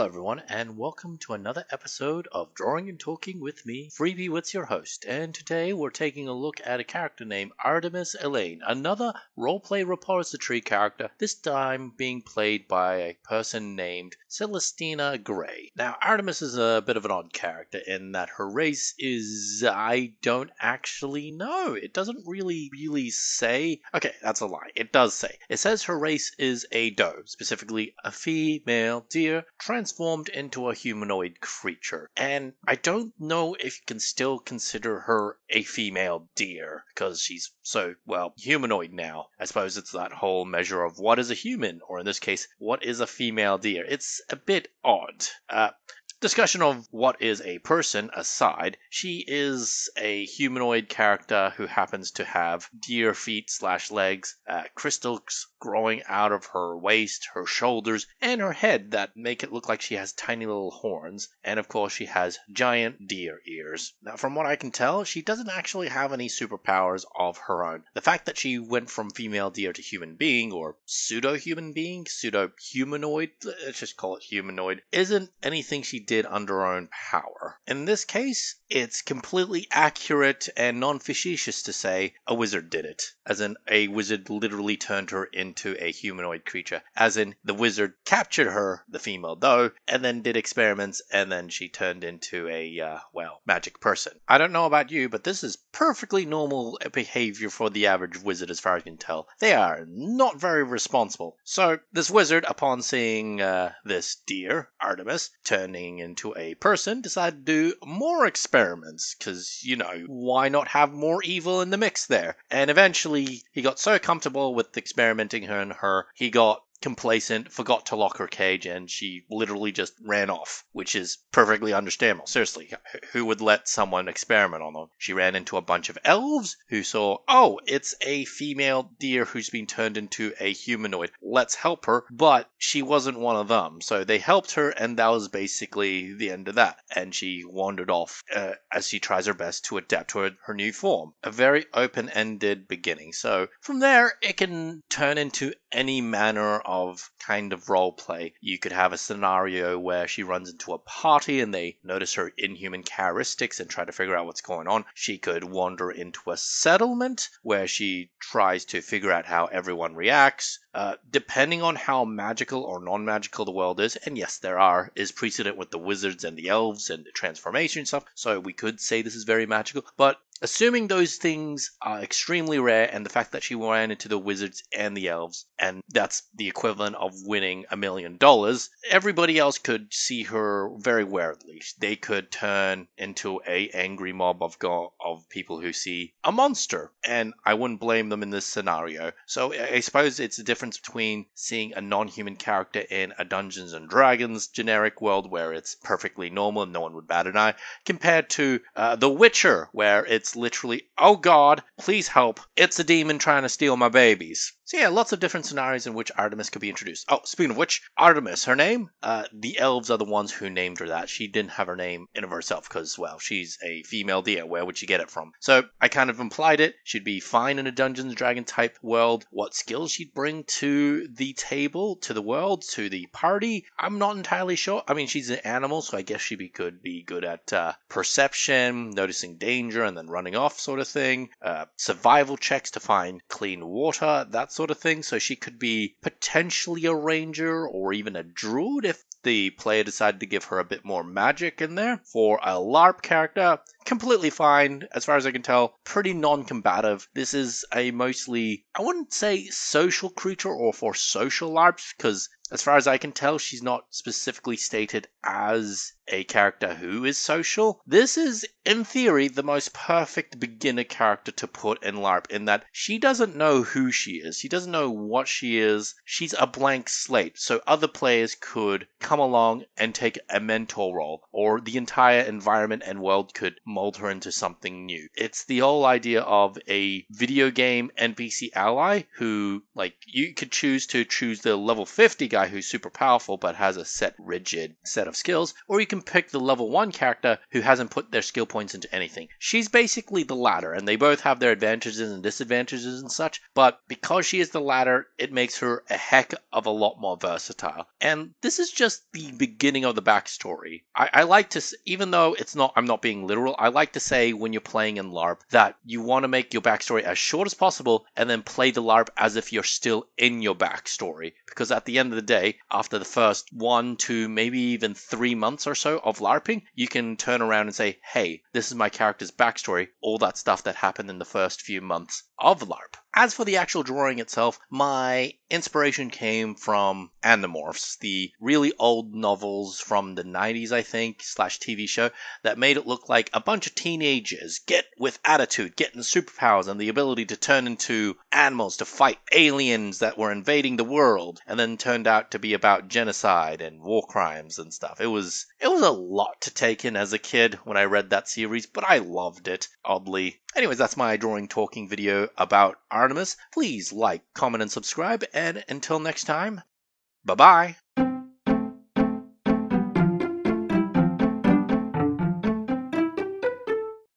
Hello everyone, and welcome to another episode of Drawing and Talking with me, Freebie your host, and today we're taking a look at a character named Artemis Eloaine, another roleplay repository character, this time being played by a person named Celestina Gray. Now, Artemis is a bit of an odd character in that her race is, I don't actually know. It doesn't really say. Okay, that's a lie. It does say. It says her race is a doe, specifically a female deer, transformed into a humanoid creature. And I don't know if you can still consider her a female deer, because she's so, well, humanoid now. I suppose it's that whole measure of what is a human, or in this case, what is a female deer. It's a bit odd. Discussion of what is a person aside, she is a humanoid character who happens to have deer feet / legs, crystals growing out of her waist, her shoulders, and her head that make it look like she has tiny little horns, and of course she has giant deer ears. Now, from what I can tell, she doesn't actually have any superpowers of her own. The fact that she went from female deer to human being, or pseudo-human being, pseudo-humanoid, let's just call it humanoid, isn't anything she did under her own power. In this case, it's completely accurate and non-facetious to say a wizard did it. As in, a wizard literally turned her into a humanoid creature. As in, the wizard captured her, the female doe, and then did experiments, and then she turned into a, magic person. I don't know about you, but this is perfectly normal behavior for the average wizard as far as I can tell. They are not very responsible. So, this wizard, upon seeing this deer, Artemis, turning into a person, decided to do more experiments, because, why not have more evil in the mix there? And eventually, he got so comfortable with experimenting her, he got complacent, forgot to lock her cage, and she literally just ran off, which is perfectly understandable. Seriously, who would let someone experiment on them? She ran into a bunch of elves who saw, oh, it's a female deer who's been turned into a humanoid. Let's help her, but she wasn't one of them. So they helped her, and that was basically the end of that. And she wandered off as she tries her best to adapt to her new form. A very open-ended beginning. So from there, it can turn into any manner of kind of role play. You could have a scenario where she runs into a party and they notice her inhuman characteristics and try to figure out what's going on. She could wander into a settlement where she tries to figure out how everyone reacts. Depending on how magical or non-magical the world is, and yes, is precedent with the wizards and the elves and the transformation stuff, so we could say this is very magical, but assuming those things are extremely rare, and the fact that she ran into the wizards and the elves, and that's the equivalent of winning $1 million, everybody else could see her very warily. They could turn into a angry mob of people who see a monster, and I wouldn't blame them in this scenario. So I suppose it's the difference between seeing a non-human character in a Dungeons and Dragons generic world where it's perfectly normal and no one would bat an eye, compared to The Witcher, where it's literally, oh god, please help, it's a demon trying to steal my babies. So yeah, lots of different scenarios in which Artemis could be introduced. Oh, speaking of which, Artemis, her name, the elves are the ones who named her that. She didn't have her name in of herself because, well, she's a female deer. Where would she get it from? So I kind of implied it. She'd be fine in a Dungeons & Dragons type world. What skills she'd bring to the table, to the world, to the party, I'm not entirely sure. I mean, she's an animal, so I guess she could be good at perception, noticing danger, and then running off sort of thing. Survival checks to find clean water, that sort of thing. So she could be potentially a ranger or even a druid if the player decided to give her a bit more magic in there. For a LARP character, completely fine, as far as I can tell, pretty non-combative. This is a mostly, I wouldn't say social creature or for social LARPs, because as far as I can tell, she's not specifically stated as a character who is social. This is, in theory, the most perfect beginner character to put in LARP, in that she doesn't know who she is. She doesn't know what she is. She's a blank slate, so other players could come along and take a mentor role, or the entire environment and world could mold her into something new. It's the whole idea of a video game NPC ally who, like, you could choose the level 50 guy guy who's super powerful but has a set rigid set of skills, or you can pick the level 1 character who hasn't put their skill points into anything. She's basically the latter, and they both have their advantages and disadvantages and such, but because she is the latter, it makes her a heck of a lot more versatile. And this is just the beginning of the backstory. I like to, even though I'm not being literal, I like to say when you're playing in LARP that you want to make your backstory as short as possible and then play the LARP as if you're still in your backstory. Because at the end of the day, after the first 1 to maybe even 3 months or so of LARPing, you can turn around and say, hey, this is my character's backstory, all that stuff that happened in the first few months of LARP. As for the actual drawing itself, my inspiration came from Animorphs, the really old novels from the 90s, I think, / TV show that made it look like a bunch of teenagers get with attitude, getting superpowers and the ability to turn into animals to fight aliens that were invading the world, and then turned out to be about genocide and war crimes and stuff. It was a lot to take in as a kid when I read that series, but I loved it, oddly. Anyways, that's my drawing talking video about Artemis. Please like, comment, and subscribe, and until next time, bye-bye.